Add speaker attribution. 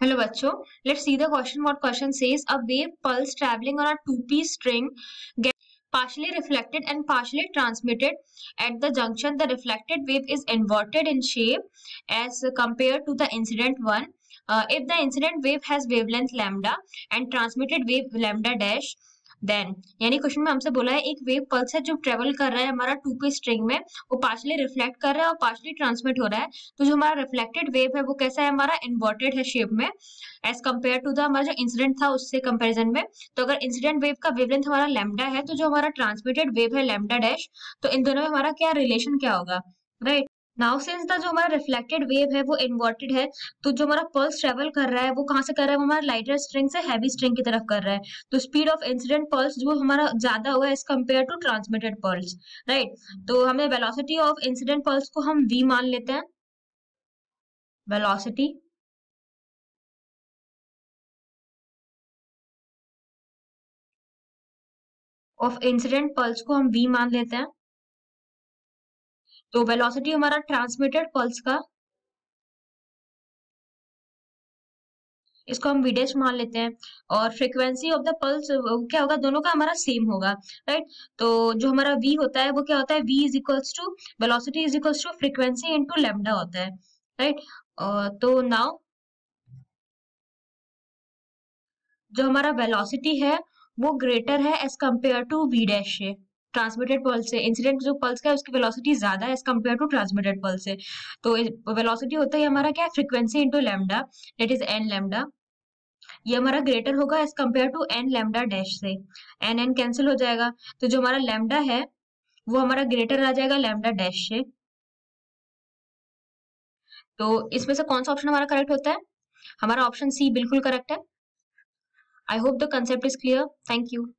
Speaker 1: Hello बच्चों, let's see the question. What question says a wave pulse traveling on a two-piece string gets partially reflected and partially transmitted. At the junction, the reflected wave is inverted in shape as compared to the incident one. If the incident wave has wavelength lambda and transmitted wave lambda dash, then यानी question में हमसे बोला है एक wave pulse है जो travel कर रहा है हमारा टू पीस स्ट्रिंग में, वो पार्शली रिफ्लेक्ट कर रहा है और पार्शली ट्रांसमिट हो रहा है। तो जो हमारा रिफ्लेक्टेड वेव है वो कैसा है, हमारा इन्वर्टेड है शेप में एज कम्पेयर टू द हमारा जो इंसिडेंट था उससे कंपेरिजन में। तो अगर इंसिडेंट वेव का वेवलेंथ हमारा लैम्डा है तो जो हमारा ट्रांसमिटेड वेव है लैम्डा डैश, तो इन दोनों में हमारा क्या रिलेशन क्या होगा, राइट। नाउ सिंस द जो हमारा रिफ्लेक्टेड वेव है वो इन्वर्टेड है, तो जो हमारा पल्स ट्रेवल कर रहा है वो कहाँ से कर रहा है, वो हमारा लाइटर स्ट्रिंग से हैवी स्ट्रिंग की तरफ कर रहा है। तो स्पीड ऑफ इंसिडेंट पल्स जो हमारा ज्यादा हुआ as compared to transmitted pulse, right. तो हमें वेलोसिटी ऑफ इंसिडेंट पल्स को हम v मान लेते हैं, वेलोसिटी ऑफ इंसिडेंट पल्स को हम v मान लेते हैं। तो वेलोसिटी हमारा ट्रांसमिटेड पल्स का, इसको हम v डैश मान लेते हैं। और फ्रीक्वेंसी ऑफ द पल्स क्या होगा, दोनों का हमारा सेम होगा, राइट। तो जो हमारा v होता है वो क्या होता है, v is equals to velocity is equals to frequency into lambda होता है, राइट। तो नाउ जो हमारा वेलोसिटी है वो ग्रेटर है as compared to v dash से, ट्रांसमिटेड पल्स से। इंसिडेंट जो पल्स का है उसकी वेलोसिटी ज्यादा है as compared to transmitted pulse से। तो वेलोसिटी होता है हमारा क्या, frequency into lambda, that is n lambda. ये हमारा ग्रेटर होगा as compared to n lambda dash से, एन एन कैंसिल हो जाएगा। तो जो हमारा लैम्डा है वो हमारा ग्रेटर आ जाएगा लैम्डा डैश से। तो इसमें से कौन सा ऑप्शन हमारा करेक्ट होता है, हमारा ऑप्शन सी बिल्कुल करेक्ट है। I hope the concept is clear. Thank you.